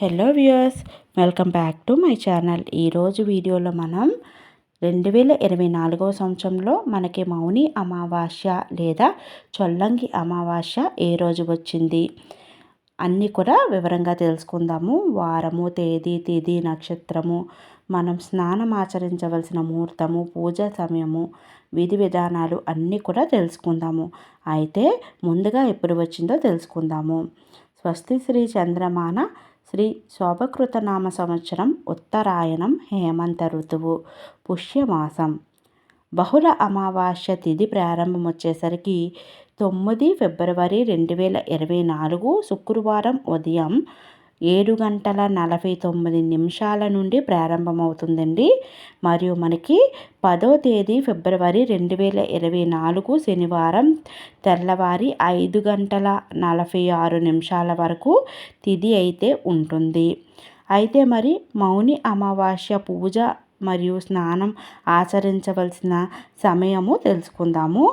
Hello viewers, welcome back to my channel. ఈరోజు వీడియోలో మనం 2024 సంవత్సరంలో మనకి మౌని అమావాస్య లేదా చొల్లంగి అమావాస్య ఏ రోజు వచ్చింది అన్నీ కూడా వివరంగా తెలుసుకుందాము. వారము, తేదీ, తిథి, నక్షత్రము, మనం స్నానం ఆచరించవలసిన ముహూర్తము, పూజా సమయము, విధి విధానాలు అన్నీ కూడా తెలుసుకుందాము. అయితే ముందుగా ఎప్పుడు వచ్చిందో తెలుసుకుందాము. స్వస్తి శ్రీ చంద్రమాన శ్రీ శోభకృతనామ సంవత్సరం ఉత్తరాయణం హేమంత ఋతువు పుష్యమాసం బహుళ అమావాస్య తిథి ప్రారంభం వచ్చేసరికి 9 ఫిబ్రవరి 2024 శుక్రవారం ఉదయం 7:49 నుండి ప్రారంభమవుతుందండి. మరియు మనకి 10వ తేదీ ఫిబ్రవరి 2024 శనివారం తెల్లవారి 5:46 వరకు తిథి అయితే ఉంటుంది. అయితే మరి మౌని అమావాస్య పూజ మరియు స్నానం ఆచరించవలసిన సమయము తెలుసుకుందాము.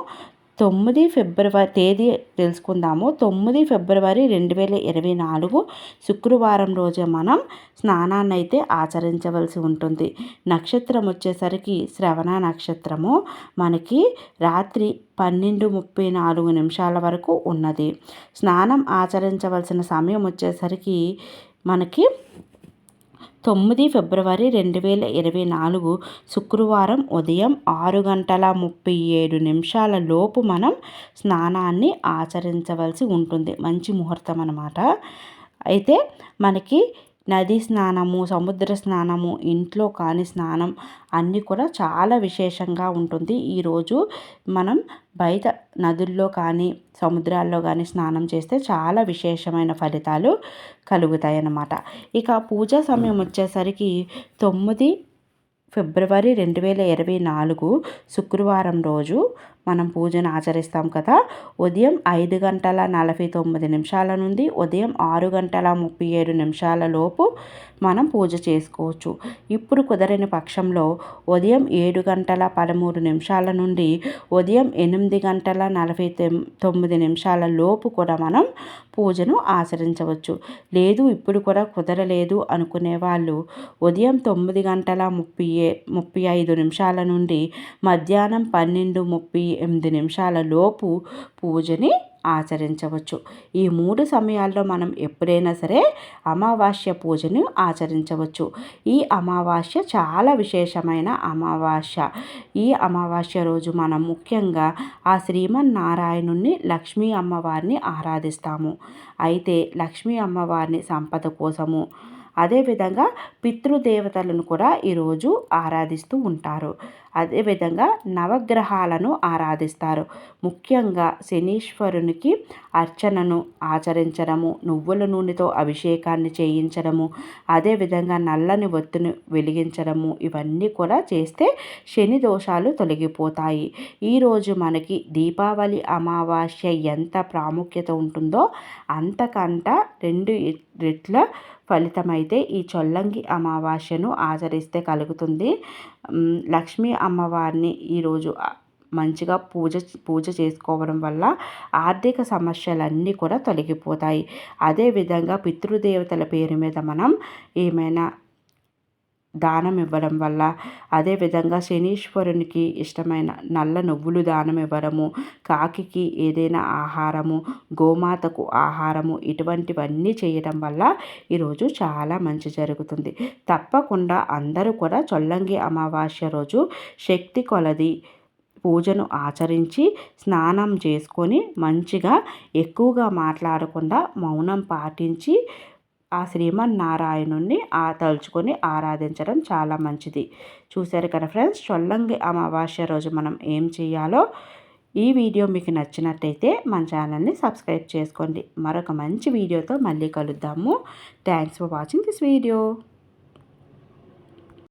9 ఫిబ్రవరి తేదీ తెలుసుకుందాము. 9 ఫిబ్రవరి 2024 శుక్రవారం రోజే మనం స్నానాన్ని అయితే ఆచరించవలసి ఉంటుంది. నక్షత్రం వచ్చేసరికి శ్రవణ నక్షత్రము మనకి రాత్రి 12:34 వరకు ఉన్నది. స్నానం ఆచరించవలసిన సమయం వచ్చేసరికి మనకి 9 ఫిబ్రవరి 2024 శుక్రవారం ఉదయం 6:37 లోపు మనం స్నానాన్ని ఆచరించవలసి ఉంటుంది. మంచి ముహూర్తం అన్నమాట. అయితే మనకి నది స్నానము, సముద్ర స్నానము, ఇంట్లో కాని స్నానం అన్నీ కూడా చాలా విశేషంగా ఉంటుంది. ఈరోజు మనం బయట నదుల్లో కానీ సముద్రాల్లో కానీ స్నానం చేస్తే చాలా విశేషమైన ఫలితాలు కలుగుతాయి అన్నమాట. ఇక పూజా సమయం వచ్చేసరికి 9 ఫిబ్రవరి 2024 శుక్రవారం రోజు మనం పూజను ఆచరిస్తాం కదా. ఉదయం 5:49 నుండి ఉదయం 6:37 లోపు మనం పూజ చేసుకోవచ్చు. ఇప్పుడు కుదరని పక్షంలో ఉదయం 7:13 నుండి ఉదయం 8:49 లోపు కూడా మనం పూజను ఆచరించవచ్చు. లేదు ఇప్పుడు కూడా కుదరలేదు అనుకునే వాళ్ళు ఉదయం 9:35 నుండి మధ్యాహ్నం 12:38 లోపు పూజని ఆచరించవచ్చు. ఈ 3 సమయాల్లో మనం ఎప్పుడైనా సరే అమావాస్య పూజను ఆచరించవచ్చు. ఈ అమావాస్య చాలా విశేషమైన అమావాస్య. ఈ అమావాస్య రోజు మనం ముఖ్యంగా ఆ శ్రీమన్నారాయణుని లక్ష్మీ అమ్మవారిని ఆరాధిస్తాము. అయితే లక్ష్మీ అమ్మవారిని సంపద కోసము, అదేవిధంగా పితృదేవతలను కూడా ఈరోజు ఆరాధిస్తూ ఉంటారు. అదేవిధంగా నవగ్రహాలను ఆరాధిస్తారు. ముఖ్యంగా శనీశ్వరునికి అర్చనను ఆచరించడము, నువ్వుల నూనెతో అభిషేకాన్ని చేయించడము, అదేవిధంగా నల్లని ఒత్తిని వెలిగించడము, ఇవన్నీ కూడా చేస్తే శని దోషాలు తొలగిపోతాయి. ఈరోజు మనకి దీపావళి అమావాస్య ఎంత ప్రాముఖ్యత ఉంటుందో అంతకంట 2 రెట్ల ఫలితమైతే ఈ చొల్లంగి అమావాస్యను ఆచరిస్తే కలుగుతుంది. లక్ష్మీ అమ్మవారిని ఈరోజు మంచిగా పూజ చేసుకోవడం వల్ల ఆర్థిక సమస్యలన్నీ కూడా తొలగిపోతాయి. అదేవిధంగా పితృదేవతల పేరు మీద మనం ఏమైనా దానం ఇవ్వడం వల్ల, అదేవిధంగా శనీశ్వరునికి ఇష్టమైన నల్ల నువ్వులు దానం ఇవ్వడము, కాకికి ఏదైనా ఆహారము, గోమాతకు ఆహారము, ఇటువంటివన్నీ చేయడం వల్ల ఈరోజు చాలా మంచి జరుగుతుంది. తప్పకుండా అందరూ కూడా చొల్లంగి అమావాస్య రోజు శక్తి కొలది పూజను ఆచరించి స్నానం చేసుకొని మంచిగా ఎక్కువగా మాట్లాడకుండా మౌనం పాటించి ఆ శ్రీమన్నారాయణుణ్ణి తలుచుకొని ఆరాధించడం చాలా మంచిది. చూశారు కదా ఫ్రెండ్స్, చొల్లంగి అమావాస్య రోజు మనం ఏం చేయాలో. ఈ వీడియో మీకు నచ్చినట్టయితే మన ఛానల్ని సబ్స్క్రైబ్ చేసుకోండి. మరొక మంచి వీడియోతో మళ్ళీ కలుద్దాము. Thanks for watching this video.